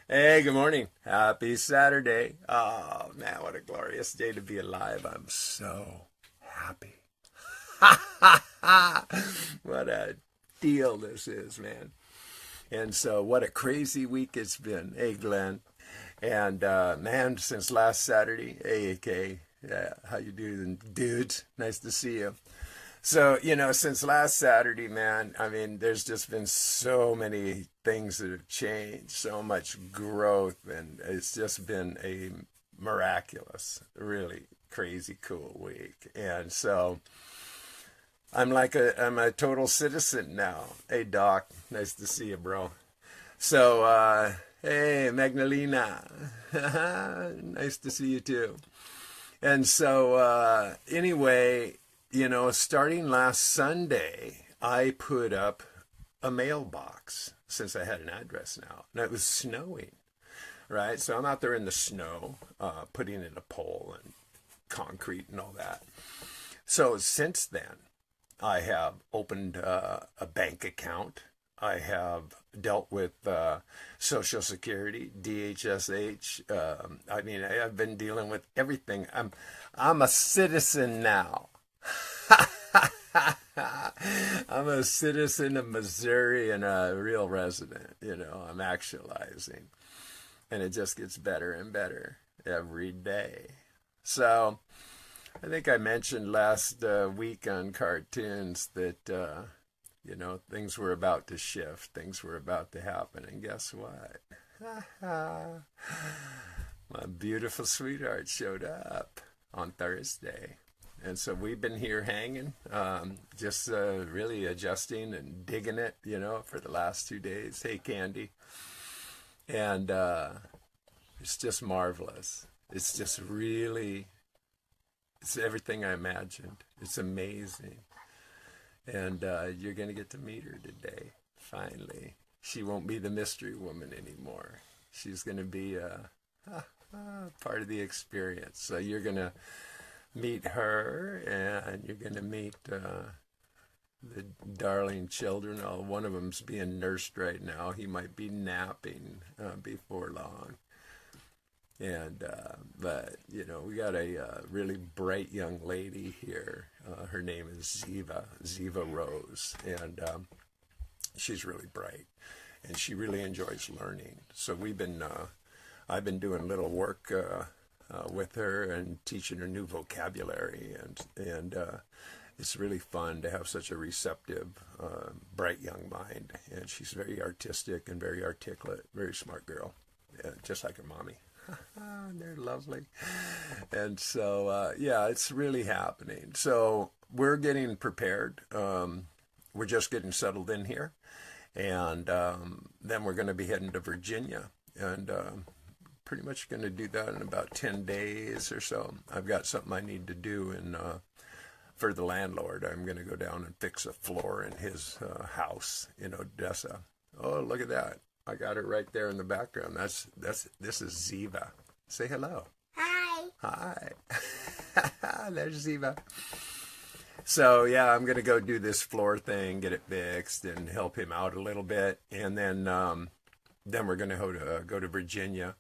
Hey, good morning. Happy Saturday. Oh, man, what a glorious day to be alive. I'm so happy. What a deal this is, man. And so, what a crazy week it's been. Hey, Glenn. And, man, since last Saturday, hey, AK, yeah, how you doing, dudes? Nice to see you. So, since last Saturday, man, I mean, there's just been so many things that have changed, so much growth, and it's just been a miraculous, really crazy cool week. And so I'm a total citizen now. Hey, Doc, nice to see you, bro. So, hey, Magdalena, nice to see you too. And so, anyway, starting last Sunday, I put up a mailbox since I had an address now. And it was snowing, right? So I'm out there in the snow, putting in a pole and concrete and all that. So since then, I have opened a bank account. I have dealt with Social Security, DHSH. I mean, I've been dealing with everything. I'm a citizen now. I'm a citizen of Missouri and a real resident. I'm actualizing. And it just gets better and better every day. So I think I mentioned last week on cartoons that, things were about to shift. Things were about to happen. And guess what? My beautiful sweetheart showed up on Thursday. And so we've been here hanging, just really adjusting and digging it, for the last 2 days. Hey, Candy. And it's just marvelous. It's just really, it's everything I imagined. It's amazing. And you're going to get to meet her today, finally. She won't be the mystery woman anymore. She's going to be part of the experience. So you're going to meet her, and you're going to meet the darling children. Oh, one of them's being nursed right now. He might be napping before long. And but we got a really bright young lady here. Her name is Ziva Rose, and she's really bright, and she really enjoys learning. So I've been doing little work with her and teaching her new vocabulary, and it's really fun to have such a receptive, bright young mind. And she's very artistic and very articulate, very smart girl, just like her mommy. They're lovely. And so, yeah, it's really happening. So we're getting prepared. We're just getting settled in here. And then we're going to be heading to Virginia. And pretty much going to do that in about 10 days or so. I've got something I need to do for the landlord. I'm going to go down and fix a floor in his house in Odessa. Oh, look at that. I got it right there in the background. This is Ziva. Say hello. Hi. Hi. There's Ziva. So yeah, I'm gonna go do this floor thing, get it fixed, and help him out a little bit, and then we're gonna go to Virginia,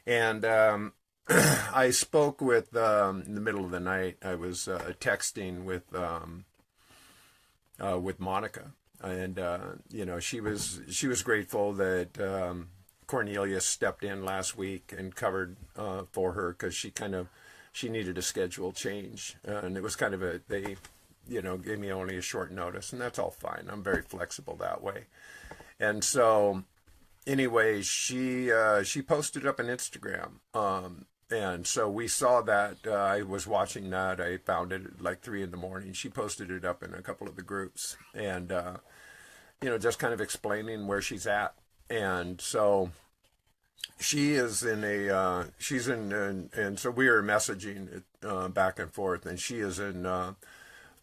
and I spoke with in the middle of the night. I was texting with Monica. And she was grateful that Cornelius stepped in last week and covered for her, because she needed a schedule change, and it was kind of they gave me only a short notice, and that's all fine. I'm very flexible that way. And so anyway, she posted up on Instagram. And so we saw that. I was watching that. I found it at like 3 a.m. She posted it up in a couple of the groups, and just kind of explaining where she's at. And so she is in and so we are messaging back and forth, and she is in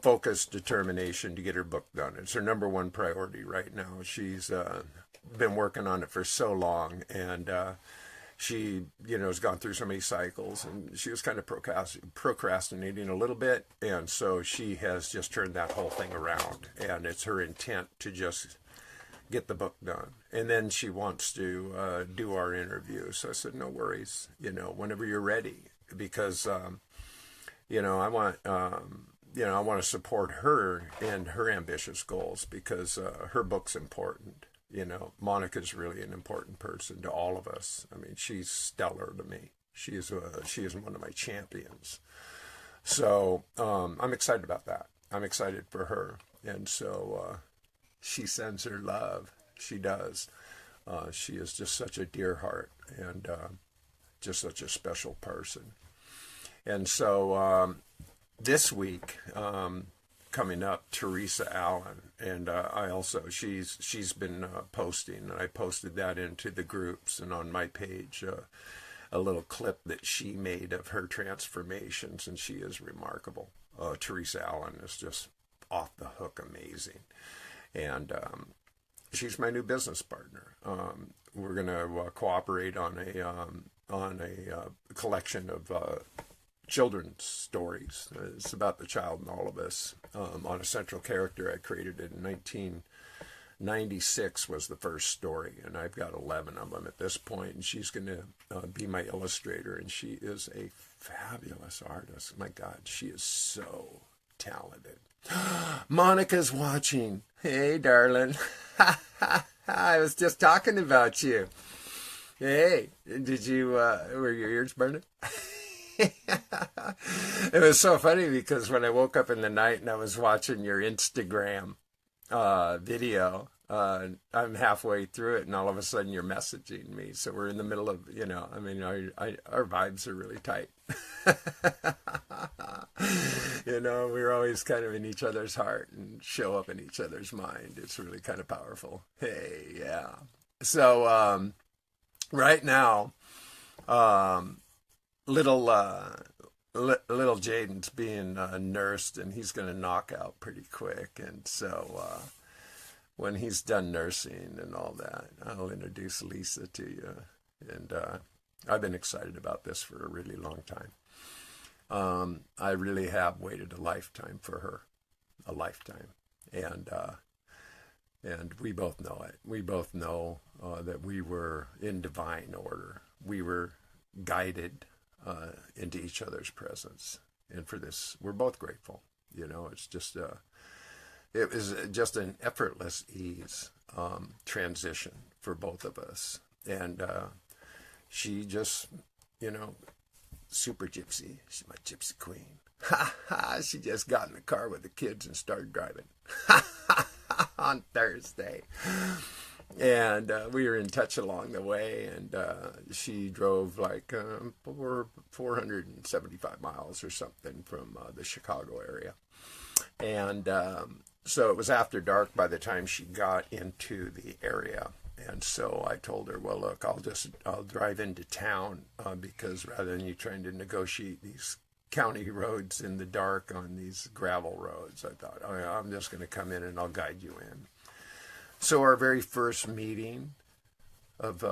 focused determination to get her book done. It's her number one priority right now. She's been working on it for so long, and she, has gone through so many cycles, and she was kind of procrastinating a little bit. And so she has just turned that whole thing around, and it's her intent to just get the book done. And then she wants to do our interview. So I said, no worries, whenever you're ready, because, I want, I want to support her and her ambitious goals, because her book's important. Monica's really an important person to all of us. I mean, she's stellar to me. She is one of my champions. So I'm excited about that. I'm excited for her. And so she sends her love. She does. She is just such a dear heart, and just such a special person. And so this week, coming up, Teresa Allen, and I also, she's been posting, and I posted that into the groups and on my page, a little clip that she made of her transformations, and she is remarkable. Teresa Allen is just off the hook amazing. And she's my new business partner. We're going to cooperate on a collection of children's stories. It's about the child in all of us. On a central character I created in 1996 was the first story, and I've got 11 of them at this point, and she's going to be my illustrator, and she is a fabulous artist. My God, she is so talented. Monica's watching. Hey, darling. I was just talking about you. Hey, did you, were your ears burning? It was so funny because when I woke up in the night and I was watching your Instagram video, I'm halfway through it and all of a sudden you're messaging me. So we're in the middle of, our vibes are really tight. We're always kind of in each other's heart and show up in each other's mind. It's really kind of powerful. Hey, yeah. So right now, little Jaden's being nursed, and he's going to knock out pretty quick. And so when he's done nursing and all that, I'll introduce Lisa to you. And I've been excited about this for a really long time. I really have waited a lifetime for her, a lifetime. And we both know it. We both know that we were in divine order. We were guided into each other's presence. And for this, we're both grateful. It's just, it was just an effortless ease transition for both of us. And she just, super gypsy. She's my gypsy queen. Ha ha! She just got in the car with the kids and started driving. Ha ha ha! On Thursday. And we were in touch along the way, and she drove like 475 miles or something from the Chicago area. And so it was after dark by the time she got into the area. And so I told her, well, look, I'll drive into town because rather than you trying to negotiate these county roads in the dark on these gravel roads, I thought, I'm just going to come in and I'll guide you in. So our very first meeting of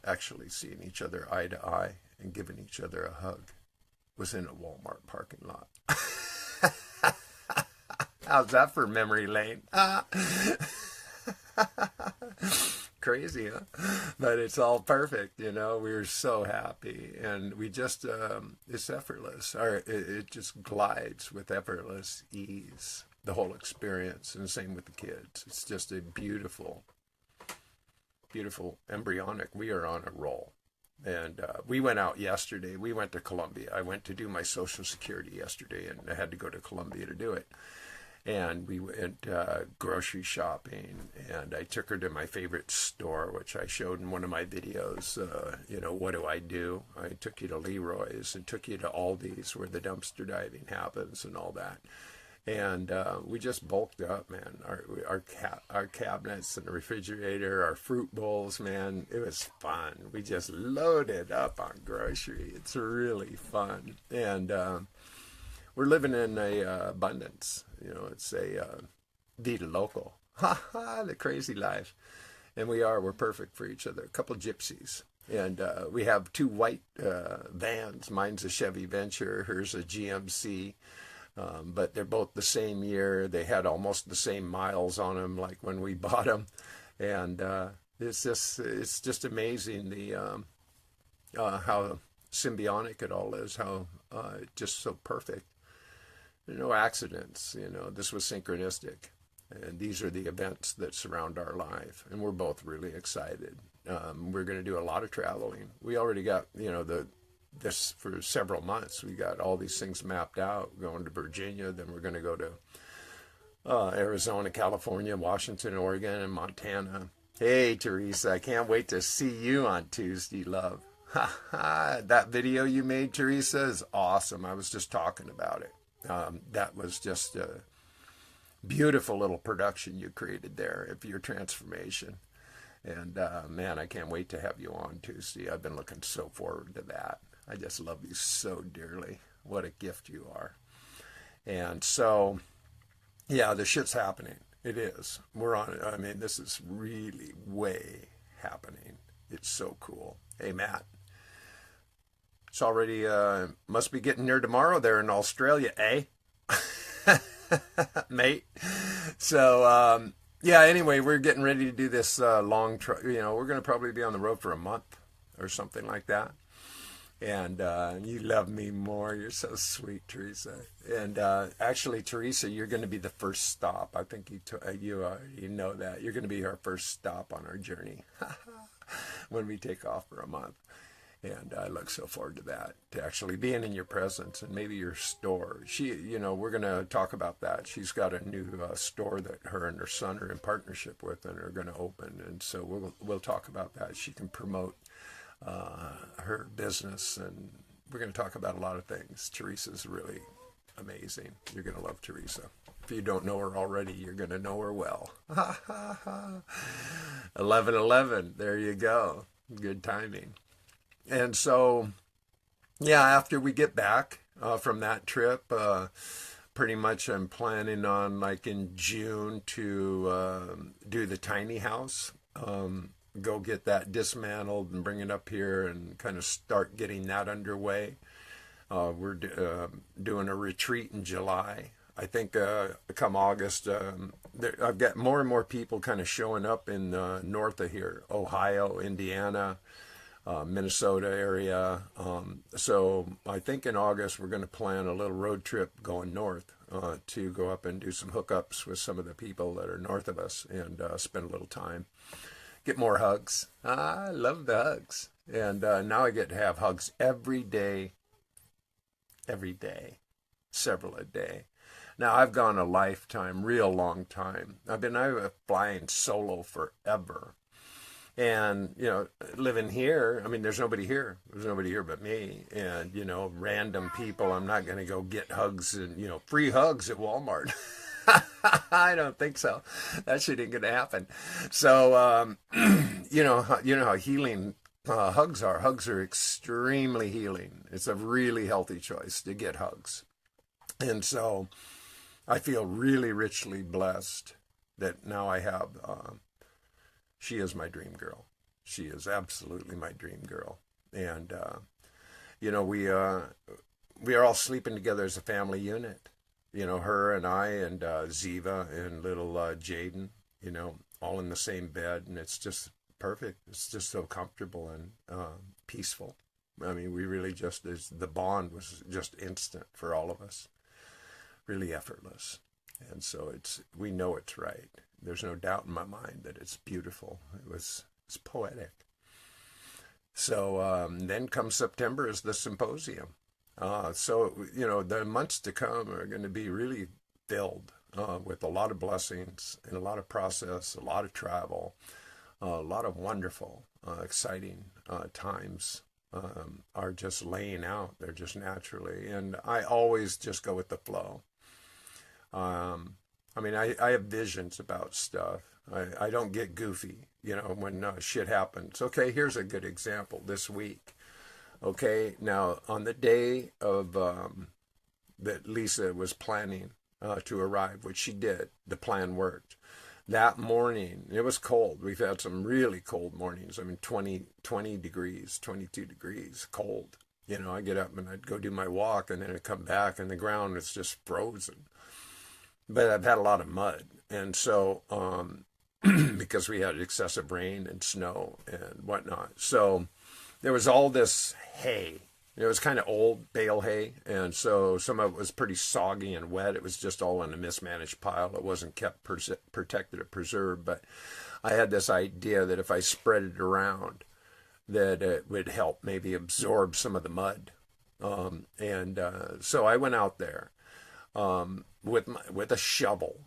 actually seeing each other eye to eye and giving each other a hug was in a Walmart parking lot. How's that for memory lane? Crazy, huh? But it's all perfect, We were so happy, and we just, it's effortless. It just glides with effortless ease, the whole experience, and the same with the kids. It's just a beautiful, beautiful embryonic. We are on a roll. And we went out yesterday. We went to Columbia. I went to do my Social Security yesterday, and I had to go to Columbia to do it. And we went grocery shopping, and I took her to my favorite store, which I showed in one of my videos. What do I do? I took you to Leroy's and took you to Aldi's, where the dumpster diving happens and all that. And we just bulked up, man. Our cabinets and the refrigerator, our fruit bowls, man. It was fun. We just loaded up on grocery. It's really fun. And we're living in a abundance. It's a vida local. Ha ha, the crazy life. And we're perfect for each other. A couple gypsies. And we have two white vans. Mine's a Chevy Venture. Hers a GMC. But they're both the same year. They had almost the same miles on them like when we bought them. And it's just amazing how symbiotic it all is, how just so perfect. No accidents, this was synchronistic. And these are the events that surround our life. And we're both really excited. We're going to do a lot of traveling. We already got, this for several months. We got all these things mapped out, going to Virginia, then we're going to go to Arizona, California, Washington, Oregon, and Montana. Hey, Teresa, I can't wait to see you on Tuesday, love. That video you made, Teresa, is awesome. I was just talking about it. That was just a beautiful little production you created there of your transformation. And man, I can't wait to have you on Tuesday. I've been looking so forward to that. I just love you so dearly. What a gift you are. And so, yeah, the shit's happening. It is. We're on it. I mean, this is really way happening. It's so cool. Hey, Matt. It's already, must be getting near tomorrow there in Australia, eh? Mate. So, yeah, anyway, we're getting ready to do this long trip. We're going to probably be on the road for a month or something like that. And you love me more. You're so sweet, Teresa. And actually, Teresa, you're going to be the first stop. I think you already know that. You're going to be our first stop on our journey when we take off for a month. And I look so forward to that, to actually being in your presence and maybe your store. We're going to talk about that. She's got a new store that her and her son are in partnership with and are going to open. And so we'll talk about that. She can promote her business, and we're going to talk about a lot of things. Teresa's really amazing. You're going to love Teresa. If you don't know her already, you're going to know her well. 11:11. There you go. Good timing. And so, yeah, after we get back from that trip, pretty much I'm planning on, like in June, to do the tiny house. Go get that dismantled and bring it up here and kind of start getting that underway. We're doing a retreat in July. I think come August, I've got more and more people kind of showing up in north of here, Ohio, Indiana, Minnesota area. So I think in August we're going to plan a little road trip going north to go up and do some hookups with some of the people that are north of us and spend a little time. Get more hugs. I love the hugs. And now I get to have hugs every day, several a day. Now I've gone a lifetime, real long time. I've been flying solo forever. And, living here, I mean, there's nobody here. There's nobody here but me. And, random people, I'm not going to go get hugs and, free hugs at Walmart. I don't think so. That shit ain't going to happen. So, you know how healing hugs are. Hugs are extremely healing. It's a really healthy choice to get hugs. And so I feel really richly blessed that now I have... she is my dream girl. She is absolutely my dream girl. And, we are all sleeping together as a family unit. Her and I and Ziva and little Jaden, all in the same bed. And it's just perfect. It's just so comfortable and peaceful. I mean, we really the bond was just instant for all of us. Really effortless. And so we know it's right. There's no doubt in my mind that it's beautiful. It's poetic. So then come September is the symposium. So, the months to come are going to be really filled with a lot of blessings and a lot of process, a lot of travel, a lot of wonderful, exciting times are just laying out. They're just naturally. And I always just go with the flow. I have visions about stuff. I don't get goofy, when shit happens. Okay, here's a good example this week. Okay, now on the day of that Lisa was planning to arrive, which she did, the plan worked. That morning, it was cold. We've had some really cold mornings. I mean, 20 degrees, 22 degrees, cold. I get up and I'd go do my walk and then I'd come back and the ground is just frozen. But I've had a lot of mud. And so because we had excessive rain and snow and whatnot. So there was all this hay. It was kind of old bale hay, and so some of it was pretty soggy and wet. It was just all in a mismanaged pile. It wasn't kept protected or preserved, but I had this idea that if I spread it around, that it would help maybe absorb some of the mud. So I went out there with a shovel,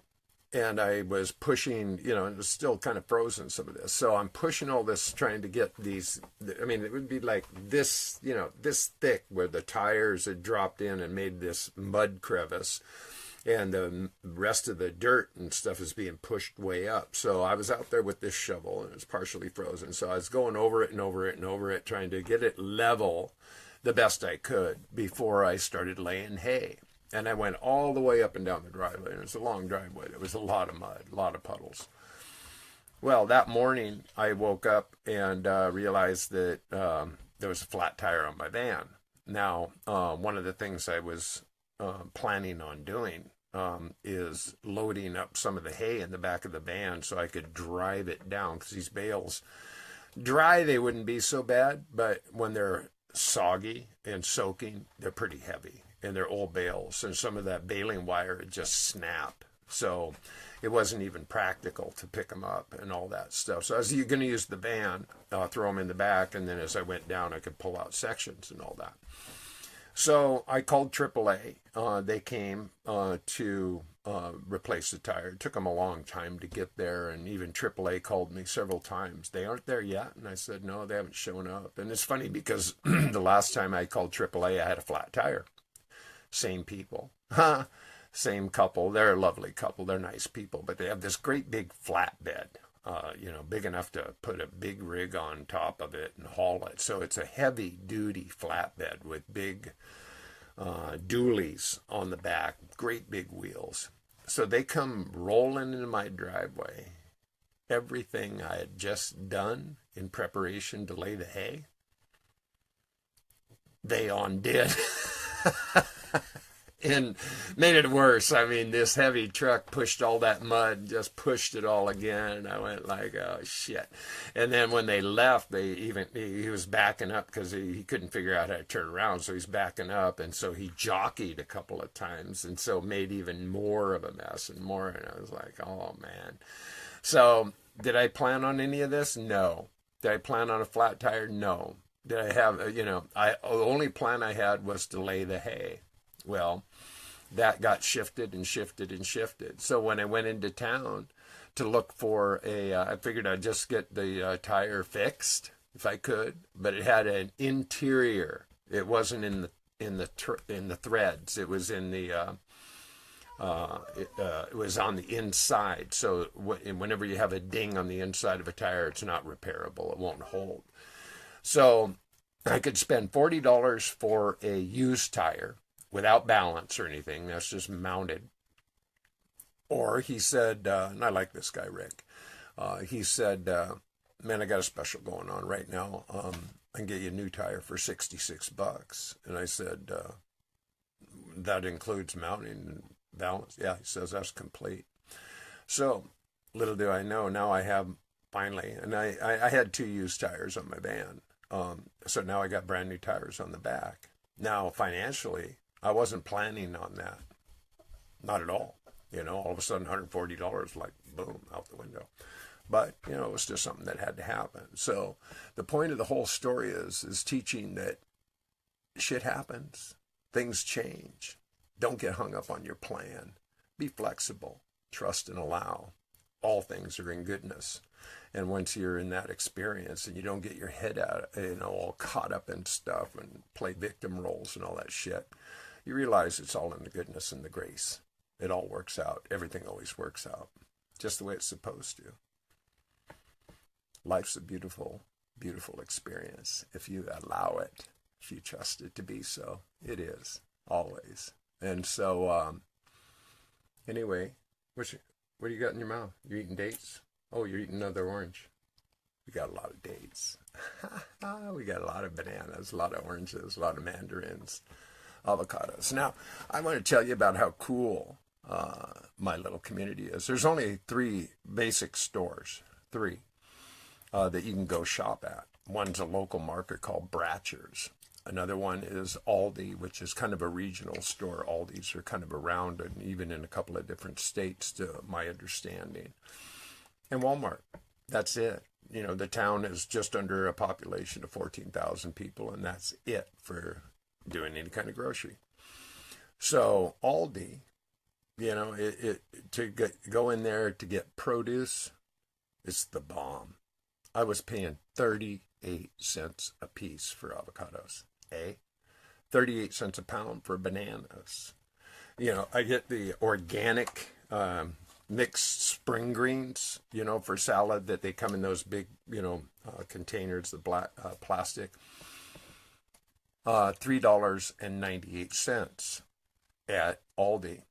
and I was pushing, you know, it was still kind of frozen, some of this. So I'm pushing all this, trying to get these, I mean, it would be like this, you know, this thick where the tires had dropped in and made this mud crevice. And the rest of the dirt and stuff is being pushed way up. So I was out there with this shovel, and it was partially frozen. So I was going over it and over it and over it, trying to get it level the best I could before I started laying hay. And I went all the way up and down the driveway, and it was a long driveway. There was a lot of mud, a lot of puddles. Well, that morning I woke up and realized that there was a flat tire on my van. Now, one of the things I was planning on doing is loading up some of the hay in the back of the van so I could drive it down, because these bales, dry they wouldn't be so bad, but when they're soggy and soaking, they're pretty heavy, and they're old bales, and some of that baling wire would just snap. So it wasn't even practical to pick them up and all that stuff. So I was going to use the van, throw them in the back, and then as I went down, I could pull out sections and all that. So I called AAA. They came to replace the tire. It took them a long time to get there, and even AAA called me several times. They aren't there yet, and I said, no, they haven't shown up. And it's funny because the last time I called AAA, I had a flat tire. Same people. Same couple. They're a lovely couple. They're nice people, but they have this great big flatbed. You know, big enough to put a big rig on top of it and haul it. So it's a heavy duty flatbed with big dualies on the back, great big wheels. So they come rolling into my driveway. Everything I had just done in preparation to lay the hay, they undid. And made it worse. I mean, this heavy truck pushed all that mud, just pushed it all again. And I went like, oh, shit. And then when they left, he was backing up because he couldn't figure out how to turn around. So he's backing up. And so he jockeyed a couple of times, and so made even more of a mess and more. And I was like, oh, man. So did I plan on any of this? No. Did I plan on a flat tire? No. Did I have, the only plan I had was to lay the hay. Well, that got shifted and shifted and shifted. So when I went into town to look for I figured I'd just get the tire fixed if I could, but it had an interior. It wasn't in the threads. It was in the it was on the inside. So whenever you have a ding on the inside of a tire, it's not repairable. It won't hold. So I could spend $40 for a used tire without balance or anything. That's just mounted. Or he said, and I like this guy, Rick, he said, man, I got a special going on right now. I can get you a new tire for $66. And I said, that includes mounting and balance? Yeah, he says, that's complete. So little do I know, now I have finally, and I had 2 used tires on my van. So now I got brand new tires on the back. Now, financially, I wasn't planning on that. Not at all. All of a sudden, $140, like, boom, out the window. But, it was just something that had to happen. So the point of the whole story is teaching that shit happens. Things change. Don't get hung up on your plan. Be flexible. Trust and allow. All things are in goodness. And once you're in that experience and you don't get your head out, all caught up in stuff and play victim roles and all that shit, you realize it's all in the goodness and the grace. It all works out. Everything always works out, just the way it's supposed to. Life's a beautiful, beautiful experience. If you allow it, if you trust it to be so, it is, always. And so, anyway, what do you got in your mouth? You eating dates? Oh, you're eating another orange. We got a lot of dates. We got a lot of bananas, a lot of oranges, a lot of mandarins, avocados. Now, I want to tell you about how cool my little community is. There's only 3 basic stores, 3, that you can go shop at. One's a local market called Bratcher's. Another one is Aldi, which is kind of a regional store. Aldis are kind of around, and even in a couple of different states, to my understanding. And Walmart. That's it. You know, the town is just under a population of 14,000 people, and that's it for doing any kind of grocery. So Aldi, you know, go in there to get produce, it's the bomb. I was paying 38 cents a piece for avocados, 38 cents a pound for bananas. You know, I get the organic mixed spring greens, you know, for salad, that they come in those big, you know, containers, the black plastic. $3.98 at Aldi.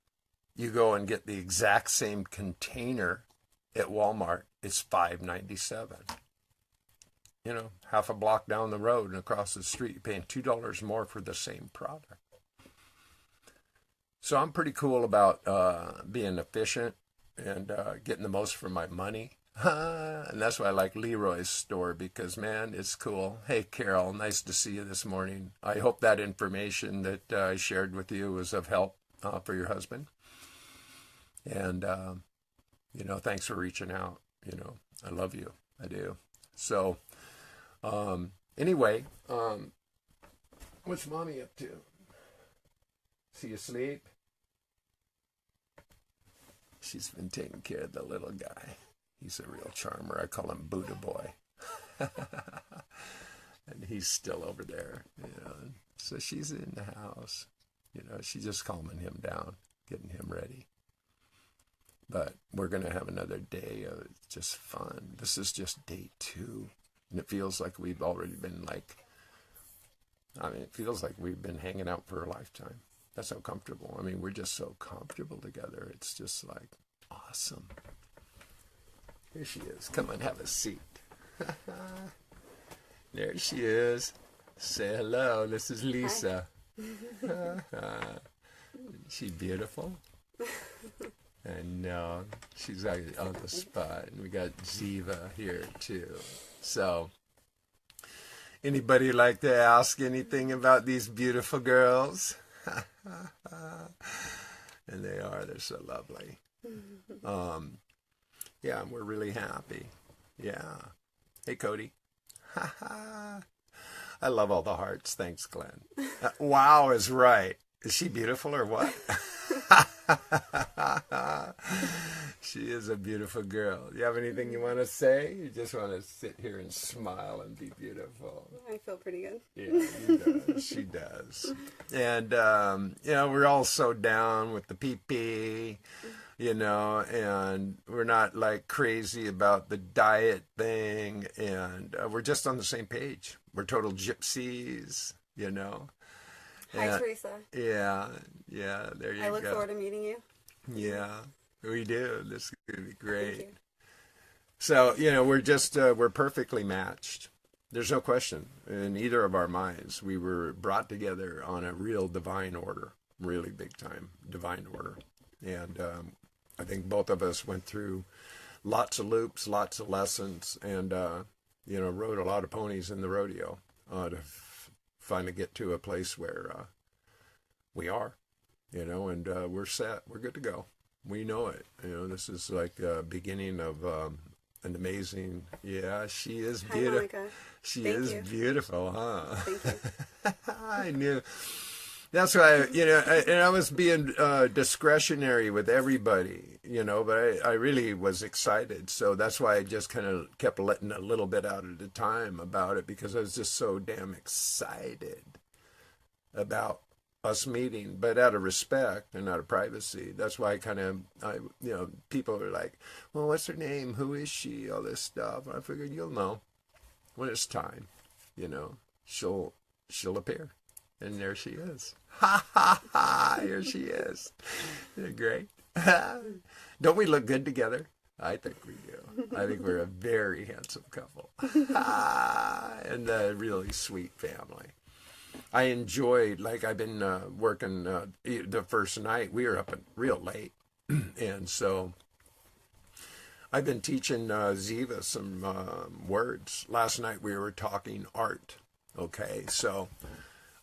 You go and get the exact same container at Walmart, it's $5.97. You know, half a block down the road and across the street, you're paying $2 more for the same product. So I'm pretty cool about being efficient and getting the most for my money. And that's why I like Leroy's store, because, man, it's cool. Hey, Carol, nice to see you this morning. I hope that information that I shared with you was of help for your husband. And, you know, thanks for reaching out. You know, I love you. I do. So, anyway, what's Mommy up to? Is he asleep? She's been taking care of the little guy. He's a real charmer. I call him Buddha Boy. And he's still over there. You know. So she's in the house. You know, she's just calming him down, getting him ready. But we're going to have another day of just fun. This is just day 2. And it feels like we've already been it feels like we've been hanging out for a lifetime. That's how comfortable. I mean, we're just so comfortable together. It's just like awesome. Here she is. Come on, have a seat. There she is. Say hello. This is Lisa. She beautiful? I know. She's on the spot. And we got Ziva here too. So, anybody like to ask anything about these beautiful girls? And they're so lovely. Yeah, we're really happy. Yeah. Hey, Cody. I love all the hearts. Thanks, Glenn. Wow is right. Is she beautiful or what? She is a beautiful girl. You have anything you want to say? You just want to sit here and smile and be beautiful. I feel pretty good. Yeah, she does. And, you know, we're all so down with the pee-pee, you know, and we're not like crazy about the diet thing. And we're just on the same page. We're total gypsies, you know. Hi, Teresa. Yeah, there you go. I look forward to meeting you. Yeah, we do. This is going to be great. Thank you. So, you know, we're perfectly matched. There's no question in either of our minds. We were brought together on a real divine order, really big time divine order. And I think both of us went through lots of loops, lots of lessons, and, you know, rode a lot of ponies in the rodeo to finally get to a place where we are, you know, and we're set. We're good to go. We know it. You know, this is like the beginning of an amazing, yeah, she is beautiful. Hi, Monica. She is beautiful, huh? Thank you. I knew. That's why, you know, and I was being discretionary with everybody, you know, but I really was excited. So that's why I just kind of kept letting a little bit out at a time about it, because I was just so damn excited about us meeting, but out of respect and out of privacy. That's why you know, people are like, well, what's her name? Who is she? All this stuff. I figured you'll know when it's time, you know, she'll appear. And there she is. Ha, ha, ha. Here she is. Isn't it great? Don't we look good together? I think we do. I think we're a very handsome couple. And a really sweet family. I enjoyed, like I've been working the first night. We were up real late. And so I've been teaching Ziva some words. Last night we were talking art. Okay, so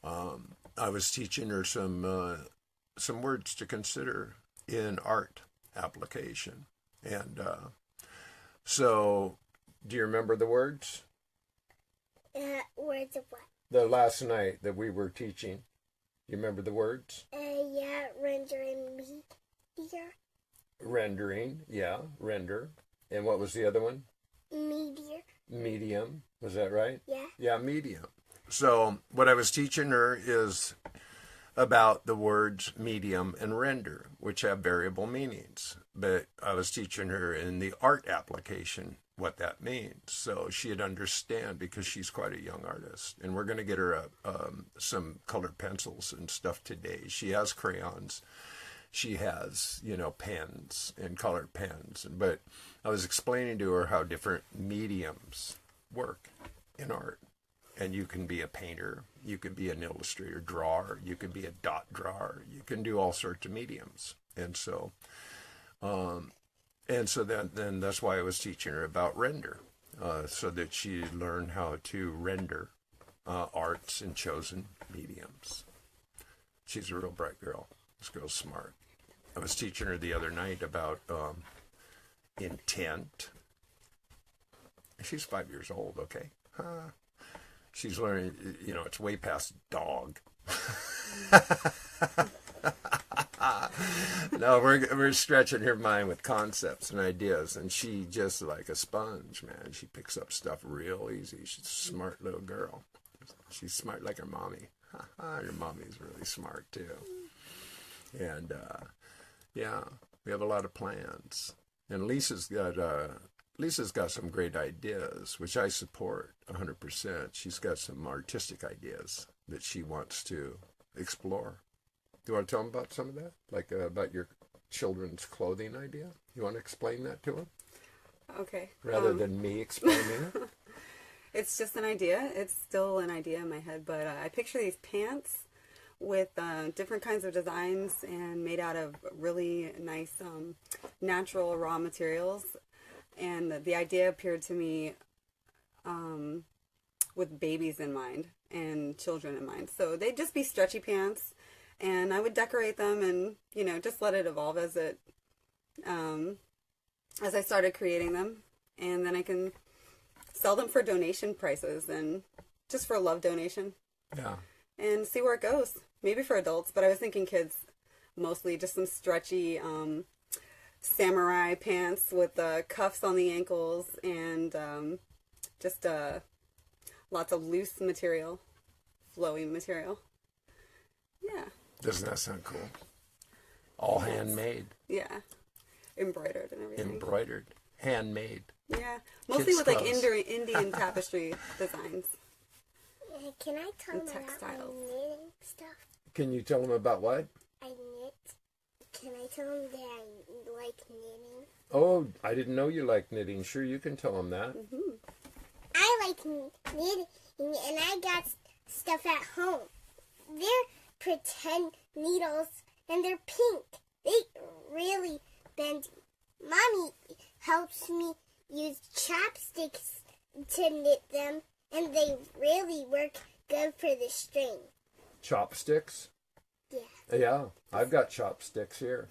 I was teaching her some words to consider in art application. And so, do you remember the words? Words of what? The last night that we were teaching. You remember the words? Yeah, rendering meteor. Rendering, yeah, render. And what was the other one? Meteor. Medium. Was that right? Yeah. Yeah, medium. So what I was teaching her is about the words medium and render, which have variable meanings. But I was teaching her in the art application what that means. So she'd understand, because she's quite a young artist. And we're going to get her some colored pencils and stuff today. She has crayons. She has, pens and colored pens. But I was explaining to her how different mediums work in art. And you can be a painter, you could be an illustrator, drawer, you could be a dot drawer, you can do all sorts of mediums. And so then that's why I was teaching her about render, so that she learned how to render arts in chosen mediums. She's a real bright girl. This girl's smart. I was teaching her the other night about intent. She's 5 years old, okay? She's learning, it's way past dog. No, we're stretching her mind with concepts and ideas, and she just like a sponge, man. She picks up stuff real easy. She's a smart little girl. She's smart like her mommy. Your mommy's really smart too. And yeah, we have a lot of plans. And Lisa's got some great ideas, which I support 100%. She's got some artistic ideas that she wants to explore. Do you want to tell them about some of that? Like about your children's clothing idea? You want to explain that to them? Okay. Rather than me explaining it? It's just an idea. It's still an idea in my head, but I picture these pants with different kinds of designs and made out of really nice natural raw materials. And the idea appeared to me with babies in mind and children in mind. So they'd just be stretchy pants, and I would decorate them and, just let it evolve as I started creating them. And then I can sell them for donation prices and just for love donation. Yeah. And see where it goes. Maybe for adults, but I was thinking kids mostly, just some stretchy samurai pants with cuffs on the ankles and just lots of loose material, flowing material. Yeah. Doesn't that sound cool? All handmade. Yeah. Embroidered and everything. Embroidered. Handmade. Yeah. Mostly Kids' with like clothes. Indian tapestry designs. Can I tell And them about my textiles. knitting stuff? Can you tell them about what? I knit. Can I tell them that I like knitting? Oh, I didn't know you liked knitting. Sure, you can tell them that. Mm-hmm. I like knitting, and I got stuff at home. They're pretend needles, and they're pink. They really bend. Mommy helps me use chopsticks to knit them, and they really work good for the string. Chopsticks? Yeah. Yeah, I've got chopsticks here.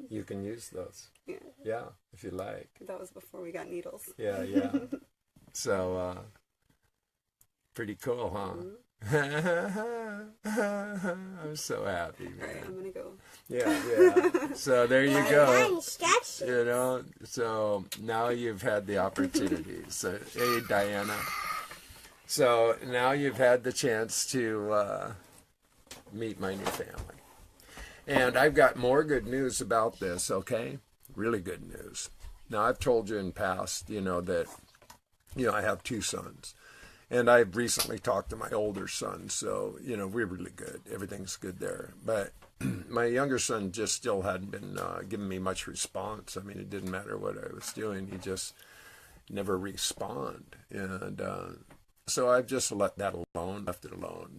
You can use those. Yeah. Yeah, if you like. That was before we got needles. Yeah. So, pretty cool, huh? I'm so happy, All right, I'm man. going to go. Yeah. So there you I go. got instructions. So now you've had the opportunity. So, hey, Diana. So now you've had the chance to meet my new family. And I've got more good news about this, okay? Really good news. Now, I've told you in past, that, I have two sons. And I've recently talked to my older son, so, we're really good. Everything's good there. But my younger son just still hadn't been giving me much response. I mean, it didn't matter what I was doing. He just never respond. And so I've just left it alone.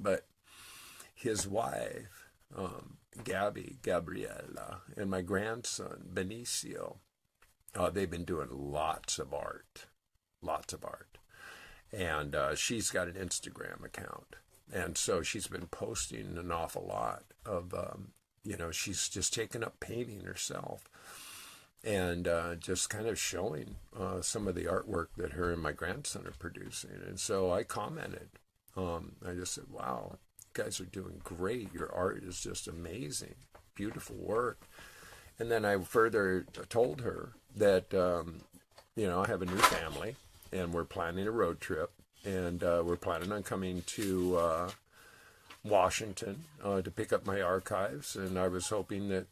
But his wife, Gabriella, and my grandson, Benicio. They've been doing lots of art. And she's got an Instagram account. And so she's been posting an awful lot of, she's just taken up painting herself and just kind of showing some of the artwork that her and my grandson are producing. And so I commented. I just said, wow, you guys are doing great. Your art is just amazing. Beautiful work. And then I further told her that, I have a new family and we're planning a road trip. And we're planning on coming to Washington to pick up my archives. And I was hoping that,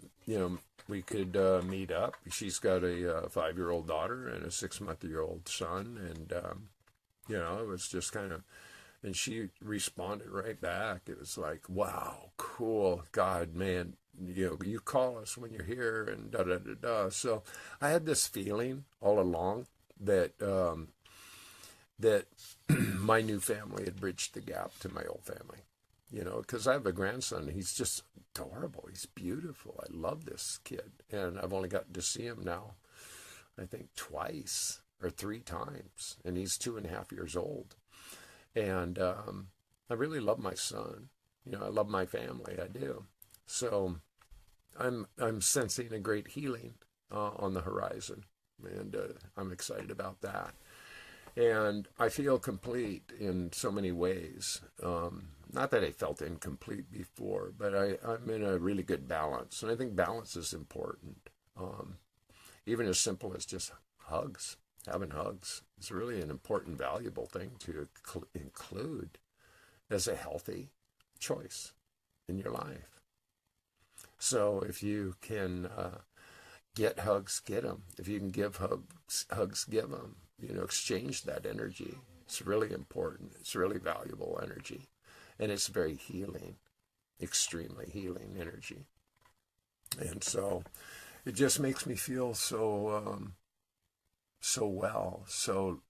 we could meet up. She's got a 5-year-old daughter and a 6-month-old son. And, it was just kind of, and she responded right back. It was like, wow, cool. God, man, you call us when you're here and da-da-da-da. So I had this feeling all along that that my new family had bridged the gap to my old family, because I have a grandson. He's just adorable. He's beautiful. I love this kid. And I've only gotten to see him now, I think twice or 3 times. And he's 2.5 years old. And I really love my son. I love my family. I do. So I'm sensing a great healing on the horizon. And I'm excited about that. And I feel complete in so many ways. Not that I felt incomplete before, but I'm in a really good balance. And I think balance is important. Even as simple as just hugs, having hugs. It's really an important, valuable thing to include as a healthy choice in your life. So if you can get hugs, get them. If you can give hugs, give them. Exchange that energy. It's really important. It's really valuable energy. And it's very healing, extremely healing energy. And so it just makes me feel so well. So,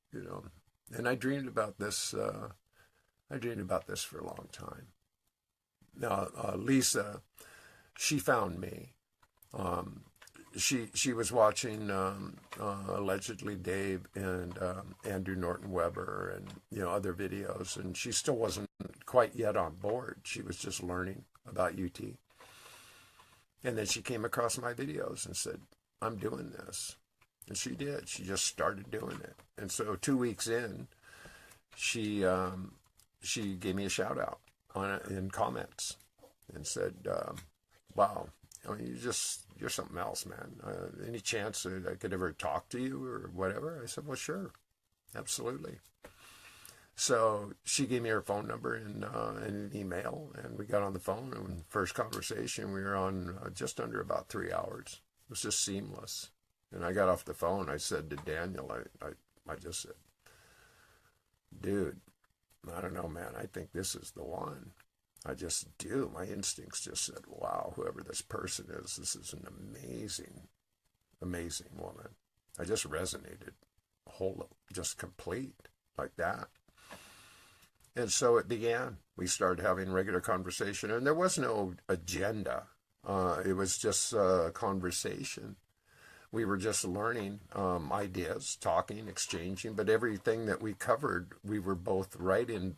and I dreamed about this. I dreamed about this for a long time. Now, Lisa, she found me. She was watching allegedly Dave and Andrew Norton Weber and other videos, and she still wasn't quite yet on board. She was just learning about UT, and then she came across my videos and said, "I'm doing this," and she did. She just started doing it, and so 2 weeks in, she gave me a shout out on it in comments and said, "Wow. You're something else, man. Any chance that I could ever talk to you or whatever?" I said, "Well, sure. Absolutely." So she gave me her phone number and an email, and we got on the phone, and first conversation, we were on just under about 3 hours. It was just seamless. And I got off the phone. I said to Daniel, I just said, "Dude, I don't know, man. I think this is the one. I just do. My instincts just said, wow, whoever this person is, this is an amazing, amazing woman." I just resonated, just complete, like that. And so it began. We started having regular conversation, and there was no agenda. It was just a conversation. We were just learning ideas, talking, exchanging, but everything that we covered, we were both right in,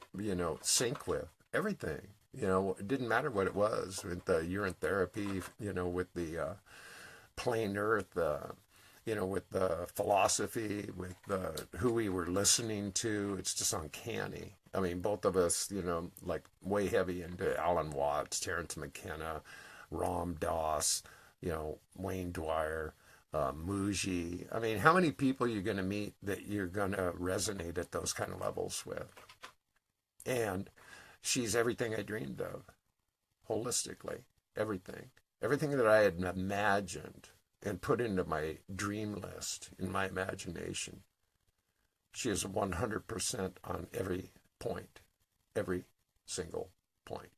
sync with. Everything. It didn't matter what it was, with the urine therapy, with the plain earth, with the philosophy, with who we were listening to. It's just uncanny. I mean, both of us, like way heavy into Alan Watts, Terence McKenna, Ram Dass, Wayne Dwyer, Muji. I mean, how many people are you going to meet that you're going to resonate at those kind of levels with? And she's everything I dreamed of, holistically, everything. Everything that I had imagined and put into my dream list, in my imagination. She is 100% on every point, every single point.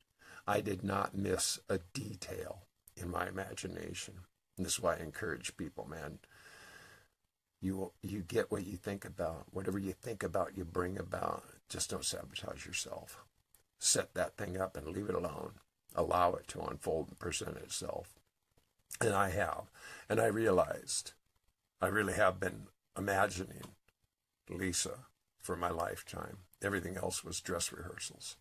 I did not miss a detail in my imagination. And this is why I encourage people, man. You get what you think about. Whatever you think about, you bring about. Just don't sabotage yourself. Set that thing up and leave it alone. allow it to unfold and present itself. And I have. And I realized I really have been imagining Lisa for my lifetime. Everything else was dress rehearsals,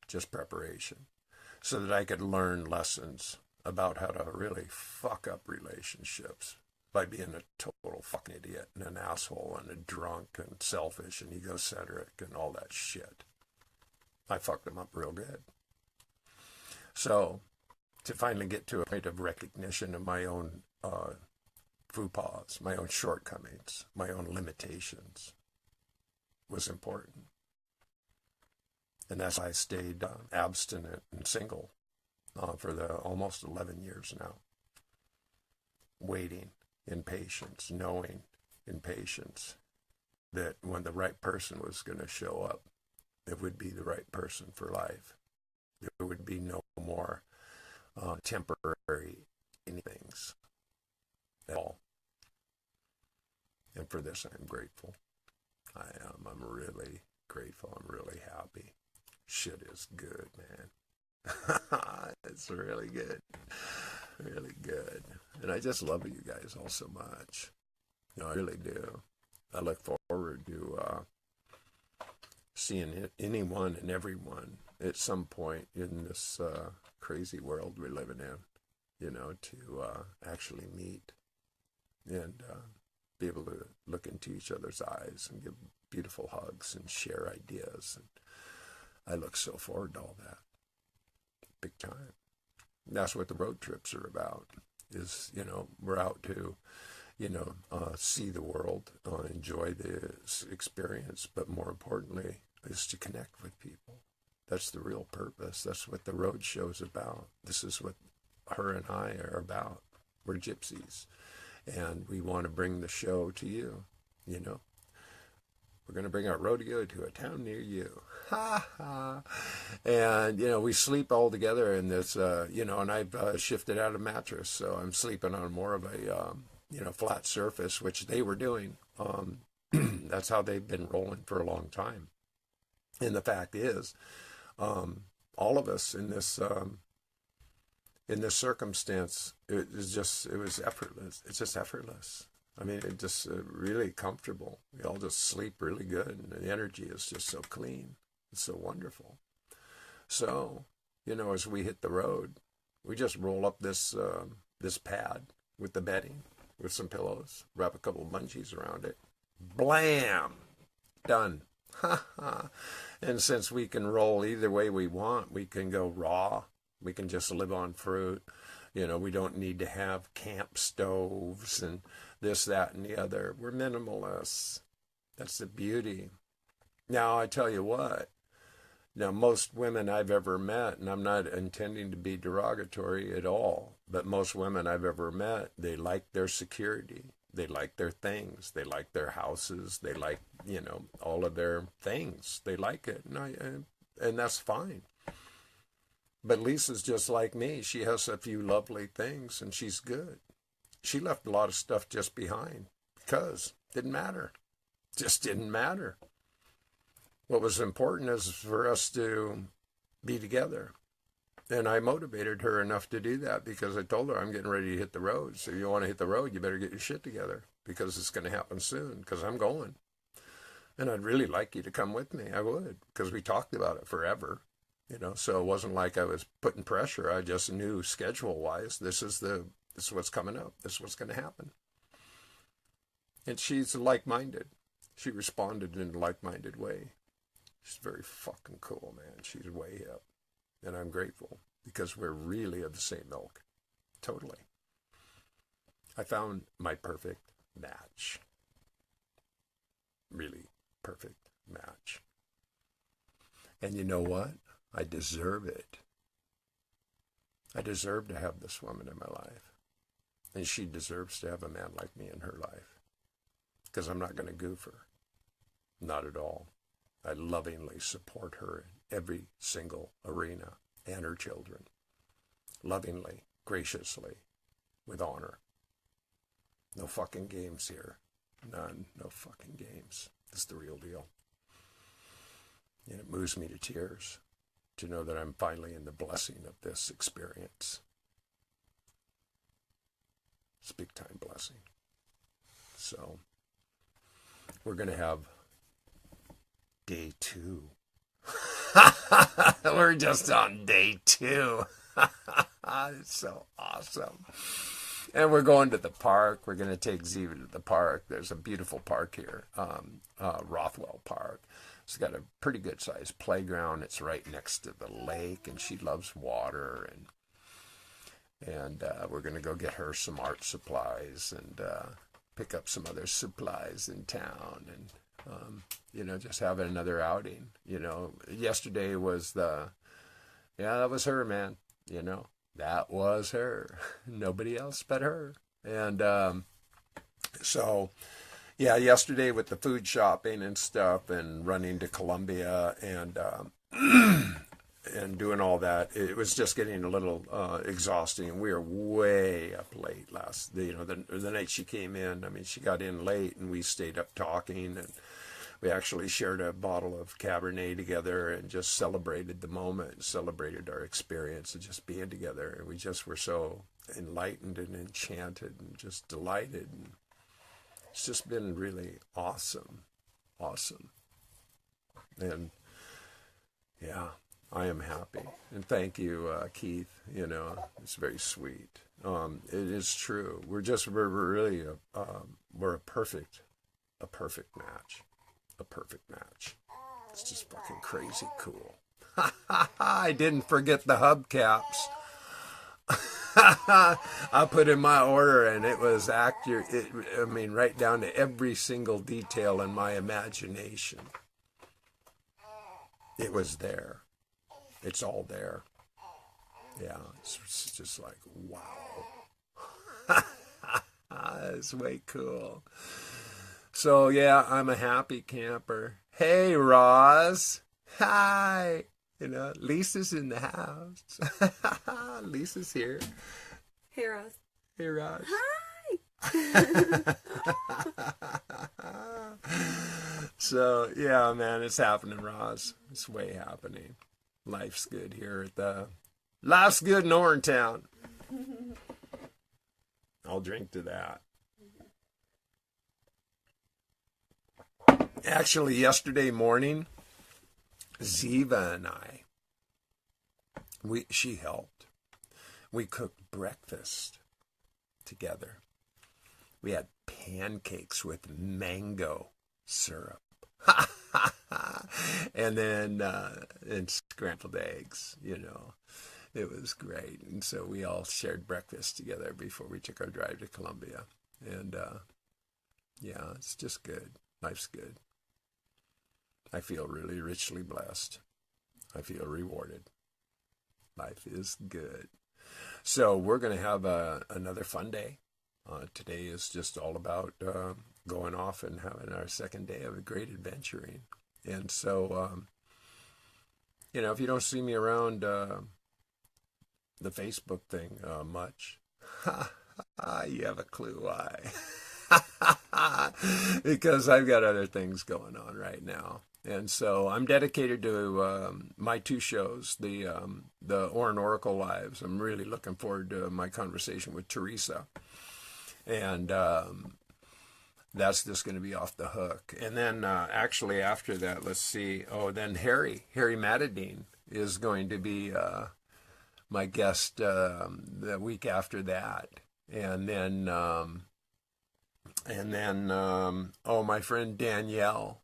just preparation, so that I could learn lessons about how to really fuck up relationships by being a total fucking idiot and an asshole and a drunk and selfish and egocentric and all that shit. I fucked them up real good. So to finally get to a point of recognition of my own faux pas, my own shortcomings, my own limitations was important. And that's why I stayed abstinent and single for the almost 11 years now. Waiting in patience, knowing in patience that when the right person was going to show up, it would be the right person for life. There would be no more temporary anythings at all. And for this, I'm grateful. I am. I'm really grateful. I'm really happy. Shit is good, man. It's really good. Really good. And I just love you guys all so much. I really do. I look forward to seeing anyone and everyone at some point in this crazy world we're living in, to actually meet and be able to look into each other's eyes and give beautiful hugs and share ideas. And I look so forward to all that. Big time. That's what the road trips are about, is, we're out to, see the world, enjoy the experience, but more importantly is to connect with people. That's the real purpose. That's what the road show's about. This is what her and I are about. We're gypsies, and we want to bring the show to you, We're going to bring our rodeo to a town near you. Ha ha. And, we sleep all together in this, and I've shifted out of mattress, so I'm sleeping on more of a, flat surface, which they were doing. That's how they've been rolling for a long time. And the fact is, all of us in this circumstance, it was effortless. It's just effortless. I mean, it's just really comfortable. We all just sleep really good, and the energy is just so clean. It's so wonderful. So, as we hit the road, we just roll up this pad with the bedding, with some pillows, wrap a couple of bungees around it. Blam! Done. Ha ha. And since we can roll either way we want, we can go raw. We can just live on fruit. We don't need to have camp stoves and this, that, and the other. We're minimalists. That's the beauty. Now, I tell you what. Now, most women I've ever met, and I'm not intending to be derogatory at all, but most women I've ever met, they like their security. They like their things. They like their houses. They like, all of their things. They like it. And that's fine. But Lisa's just like me. She has a few lovely things, and she's good. She left a lot of stuff just behind because it didn't matter. Just didn't matter. What was important is for us to be together. And I motivated her enough to do that because I told her I'm getting ready to hit the road. So if you want to hit the road, you better get your shit together because it's going to happen soon because I'm going. And I'd really like you to come with me. I would, because we talked about it forever. So it wasn't like I was putting pressure. I just knew schedule-wise, this is what's coming up. This is what's going to happen. And she's like-minded. She responded in a like-minded way. She's very fucking cool, man. She's way hip. And I'm grateful because we're really of the same milk. Totally. I found my perfect match. Really perfect match. And you know what? I deserve it. I deserve to have this woman in my life. And she deserves to have a man like me in her life. Because I'm not going to goof her. Not at all. I lovingly support her in every single arena and her children. Lovingly, graciously, with honor. No fucking games here. None. No fucking games. This is the real deal. And it moves me to tears to know that I'm finally in the blessing of this experience. It's a big time blessing. So we're going to have day 2. We're just on day 2. It's so awesome. And we're going to the park. We're going to take Ziva to the park. There's a beautiful park here, Rothwell Park. It's got a pretty good sized playground. It's right next to the lake, and she loves water. And we're going to go get her some art supplies and pick up some other supplies in town, and just have another outing. Yesterday was that was her, man. That was her. Nobody else but her. And so, yeah, yesterday with the food shopping and stuff and running to Columbia and and doing all that, it was just getting a little exhausting. We were way up late the night she came in. I mean, she got in late and we stayed up talking, and we actually shared a bottle of Cabernet together and just celebrated the moment, celebrated our experience of just being together. And we just were so enlightened and enchanted and just delighted. And it's just been really awesome. And yeah, I am happy. And thank you, Keith. It's very sweet. It is true. We're really we're a perfect match. A perfect match. It's just fucking crazy cool. I didn't forget the hubcaps. I put in my order and it was accurate. Right down to every single detail in my imagination. It was there. It's all there. Yeah, it's just like, wow. It's way cool. So, yeah, I'm a happy camper. Hey, Roz. Hi. Lisa's in the house. Lisa's here. Hey, Roz. Hey, Roz. Hi. So, yeah, man, it's happening, Roz. It's way happening. Life's good here Life's good in Orantown. I'll drink to that. Actually, yesterday morning, Ziva and I, she helped. We cooked breakfast together. We had pancakes with mango syrup. And then and scrambled eggs, It was great. And so we all shared breakfast together before we took our drive to Columbia. And yeah, it's just good. Life's good. I feel really richly blessed. I feel rewarded. Life is good. So we're going to have another fun day. Today is just all about going off and having our second day of a great adventuring. And so, if you don't see me around the Facebook thing much, you have a clue why. Because I've got other things going on right now. And so I'm dedicated to my 2 shows, the Orin Oracle Lives. I'm really looking forward to my conversation with Teresa. And that's just going to be off the hook. And then actually after that, let's see. Oh, then Harry Matadine is going to be my guest the week after that. And then my friend Danielle.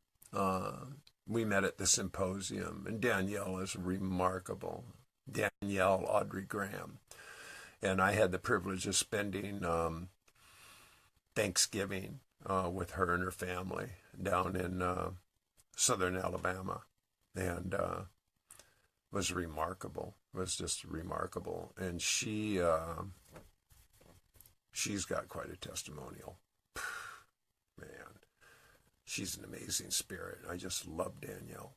We met at the symposium, and Danielle is remarkable. Danielle Audrey Graham. And I had the privilege of spending Thanksgiving with her and her family down in southern Alabama. And it was remarkable. It was just remarkable. And she's got quite a testimonial. Man. She's an amazing spirit. I just love Danielle.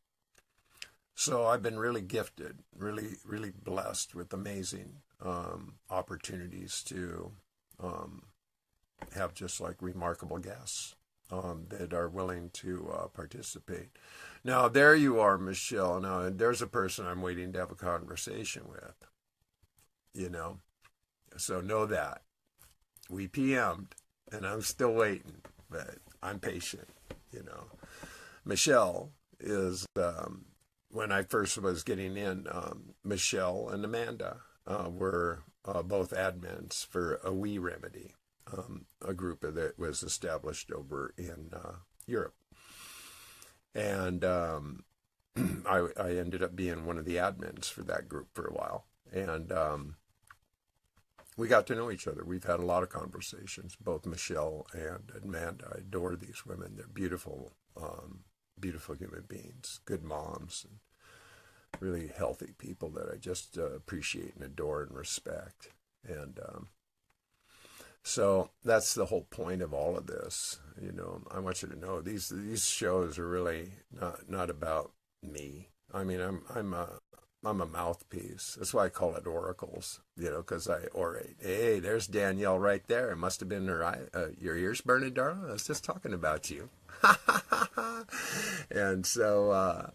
So I've been really gifted, really, really blessed with amazing opportunities to have just like remarkable guests that are willing to participate. Now, there you are, Michelle. Now, there's a person I'm waiting to have a conversation with, you know. So know that. We PM'd, and I'm still waiting, but I'm patient, you know. Michelle is, when I first was getting in, Michelle and Amanda were both admins for a We Remedy, a group that was established over in Europe. And I ended up being one of the admins for that group for a while. And we got to know each other. We've had a lot of conversations, both Michelle and Amanda. I adore these women. They're beautiful, beautiful human beings, good moms, and really healthy people that I just appreciate and adore and respect. And so that's the whole point of all of this. You know, I want you to know these shows are really not about me. I mean, I'm a mouthpiece. That's why I call it oracles. You know, because I orate. Hey, there's Danielle right there. It must have been her eye. Your ears burning, darling. I was just talking about you. And so.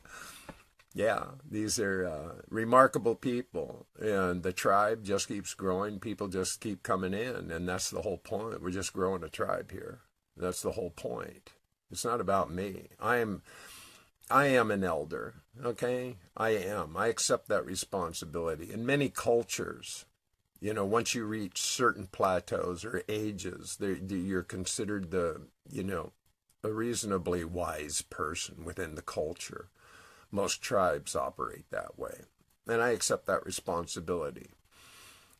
Yeah, these are remarkable people, and the tribe just keeps growing. People just keep coming in, and that's the whole point. We're just growing a tribe here. That's the whole point. It's not about me. I am an elder, okay? I am. I accept that responsibility. In many cultures, you know, once you reach certain plateaus or ages, you're considered a reasonably wise person within the culture. Most tribes operate that way. And I accept that responsibility.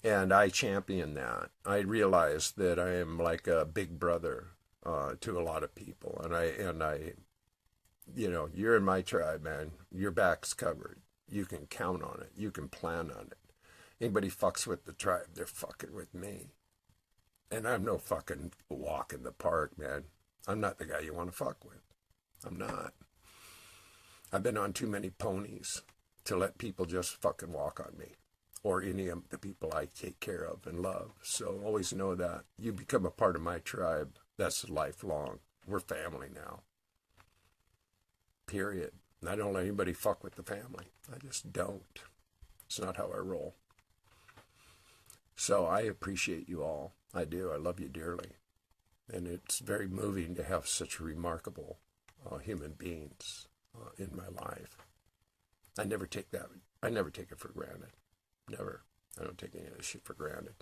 And I champion that. I realize that I am like a big brother to a lot of people. And I, you know, you're in my tribe, man. Your back's covered. You can count on it. You can plan on it. Anybody fucks with the tribe, they're fucking with me. And I'm no fucking walk in the park, man. I'm not the guy you want to fuck with. I'm not. I've been on too many ponies to let people just fucking walk on me or any of the people I take care of and love. So always know that you become a part of my tribe. That's lifelong. We're family now. Period. And I don't let anybody fuck with the family. I just don't. It's not how I roll. So I appreciate you all. I do. I love you dearly. And it's very moving to have such remarkable human beings in my life. I never take it for granted. Never. I don't take any of this shit for granted.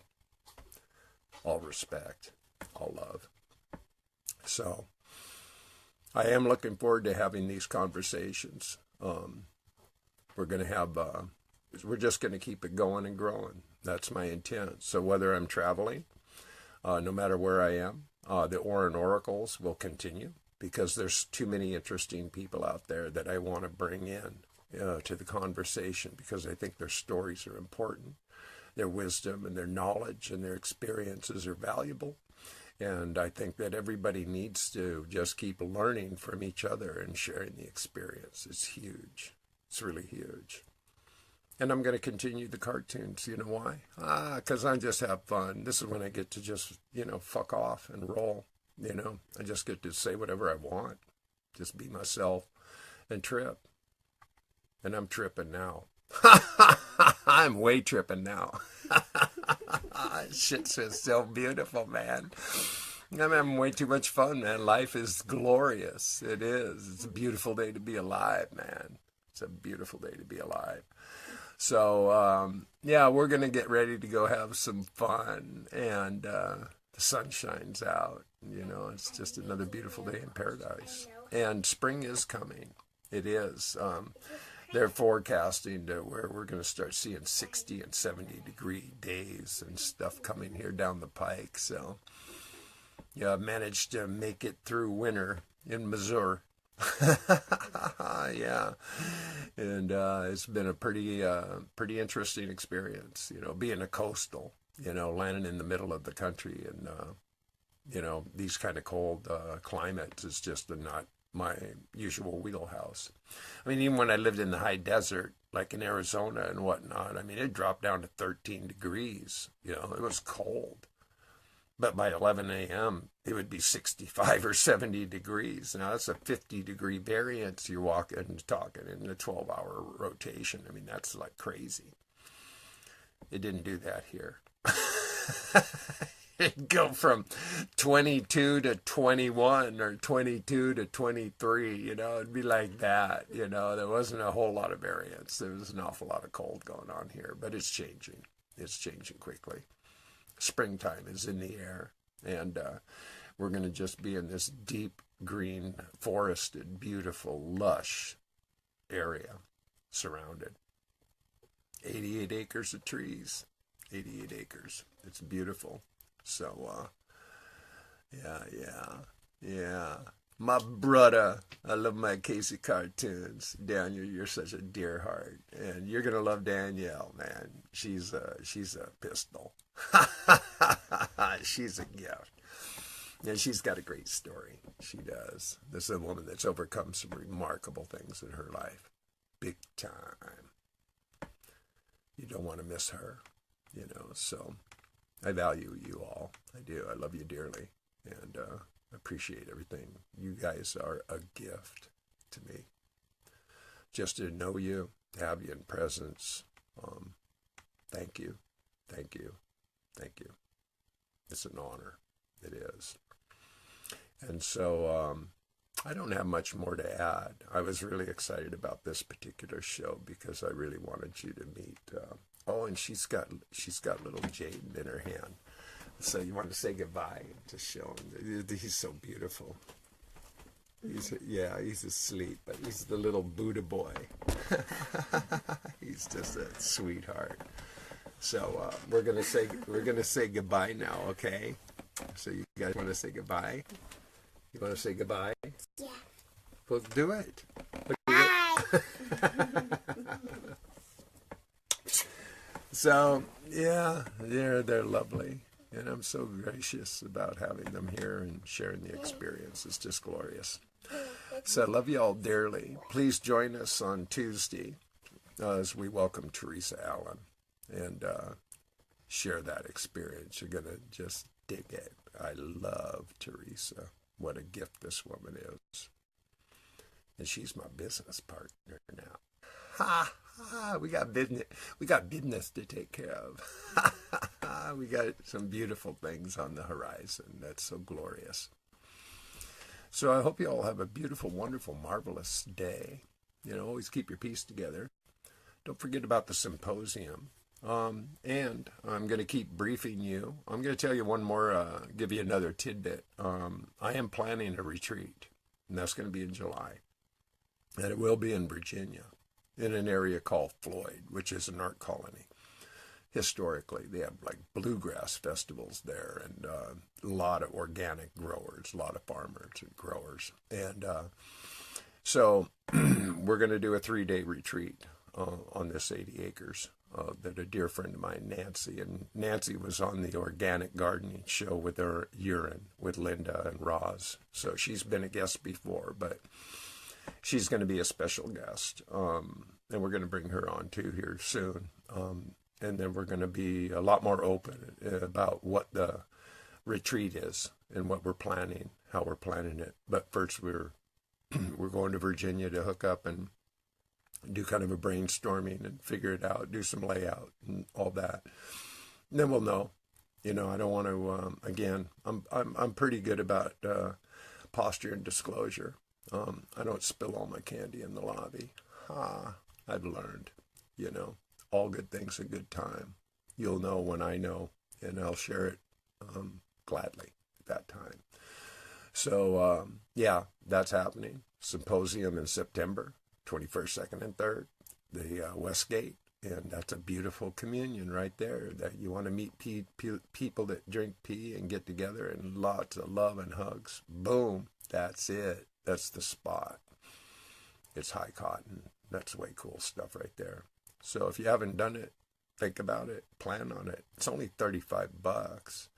All respect, all love. So I am looking forward to having these conversations. We're just going to keep it going and growing. That's my intent. So whether I'm traveling, no matter where I am, the Orin Oracles will continue. Because there's too many interesting people out there that I want to bring in to the conversation, because I think their stories are important. Their wisdom and their knowledge and their experiences are valuable. And I think that everybody needs to just keep learning from each other and sharing the experience. It's huge. It's really huge. And I'm going to continue the cartoons. You know why? Because I just have fun. This is when I get to just, fuck off and roll. I just get to say whatever I want. Just be myself and trip. And I'm tripping now. I'm way tripping now. Shit's just so beautiful, man. I'm having way too much fun, man. Life is glorious. It is. It's a beautiful day to be alive, man. It's a beautiful day to be alive. So, we're going to get ready to go have some fun. And the sun shines out. It's just another beautiful day in paradise. And spring is coming. It is. They're forecasting to where we're going to start seeing 60 and 70 degree days and stuff coming here down the pike. So, I managed to make it through winter in Missouri. Yeah. And it's been a pretty interesting experience, being a coastal, landing in the middle of the country and, these kind of cold climates is just not my usual wheelhouse. I mean, even when I lived in the high desert, like in Arizona and whatnot, I mean, it dropped down to 13 degrees. It was cold. But by 11 a.m., it would be 65 or 70 degrees. Now, that's a 50-degree variance you're talking in a 12-hour rotation. I mean, that's like crazy. It didn't do that here. It'd go from 22 to 21 or 22 to 23, you know, it'd be like that, you know. There wasn't a whole lot of variance. There was an awful lot of cold going on here, but it's changing. It's changing quickly. Springtime is in the air, and we're going to just be in this deep green, forested, beautiful, lush area surrounded. 88 acres of trees. 88 acres. It's beautiful. So, yeah. My brother, I love my Cayce cartoons. Daniel, you're such a dear heart, and you're gonna love Danielle, man. She's a pistol. She's a gift, and she's got a great story. She does. This is a woman that's overcome some remarkable things in her life, big time. You don't want to miss her, you know. So I value you all. I do. I love you dearly, and appreciate everything. You guys are a gift to me. Just to know you, have you in presence. Thank you. It's an honor. It is. And so I don't have much more to add. I was really excited about this particular show because I really wanted you to meet. And she's got little Jaden in her hand. So you want to say goodbye to show him. He's so beautiful. He's asleep, but he's the little Buddha boy. He's just a sweetheart. So we're gonna say goodbye now, okay? So you guys want to say goodbye? You want to say goodbye? Yeah. Well, do it. Bye. So yeah, they're lovely. And I'm so gracious about having them here and sharing the experience. It's just glorious. So I love you all dearly. Please join us on Tuesday as we welcome Teresa Allen and share that experience. You're going to just dig it. I love Teresa. What a gift this woman is. And she's my business partner now. Ha! We got business to take care of. We got some beautiful things on the horizon. That's so glorious. So I hope you all have a beautiful, wonderful, marvelous day. You know, always keep your peace together. Don't forget about the symposium. And I'm going to keep briefing you. I'm going to tell you one more, give you another tidbit. I am planning a retreat, and that's going to be in July. And it will be in Virginia, in an area called Floyd, which is an art colony. Historically, they have like bluegrass festivals there, and a lot of organic growers, a lot of farmers and growers. And so we're going to do a 3-day retreat on this 80 acres that a dear friend of mine, Nancy, and Nancy was on the organic gardening show with her urine with Linda and Roz. So she's been a guest before, but she's going to be a special guest. And we're going to bring her on too here soon. And then we're going to be a lot more open about what the retreat is and what we're planning, how we're planning it. But first, we're going to Virginia to hook up and do kind of a brainstorming and figure it out, do some layout and all that. And then we'll know. You know, I don't want to. Again, I'm pretty good about posture and disclosure. I don't spill all my candy in the lobby. I've learned. You know. All good things a good time. You'll know when I know, and I'll share it gladly at that time. So, yeah, that's happening. Symposium in September, 21st, 2nd, and 3rd, the Westgate, and that's a beautiful communion right there. That you want to meet people that drink pee and get together, and lots of love and hugs. Boom, that's it. That's the spot. It's high cotton. That's way cool stuff right there. So if you haven't done it, think about it, plan on it. It's only $35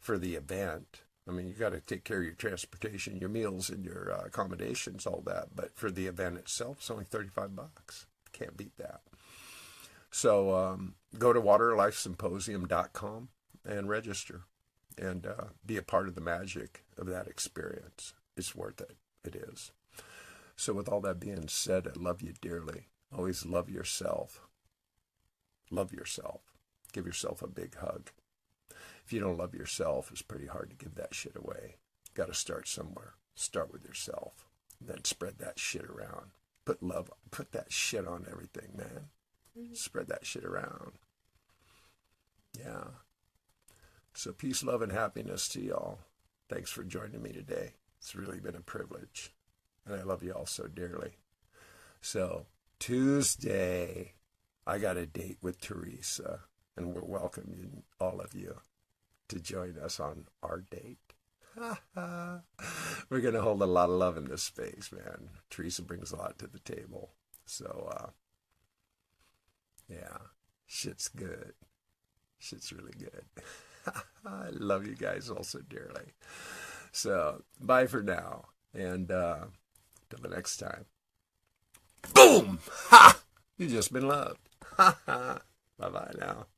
for the event. I mean, you got to take care of your transportation, your meals, and your accommodations, all that. But for the event itself, it's only $35. Can't beat that. So go to waterlifesymposium.com and register. and be a part of the magic of that experience. It's worth it. It is. So with all that being said, I love you dearly. Always love yourself. Love yourself. Give yourself a big hug. If you don't love yourself, it's pretty hard to give that shit away. Got to start somewhere. Start with yourself. Then spread that shit around. Put that shit on everything, man. Spread that shit around. Yeah. So peace, love, and happiness to y'all. Thanks for joining me today. It's really been a privilege. And I love you all so dearly. So Tuesday, I got a date with Teresa. And we're welcoming all of you to join us on our date. We're going to hold a lot of love in this space, man. Teresa brings a lot to the table. So, yeah, shit's good. Shit's really good. I love you guys also dearly. So, bye for now. And till the next time. Boom! Ha! You've just been loved. Ha ha. Bye-bye now.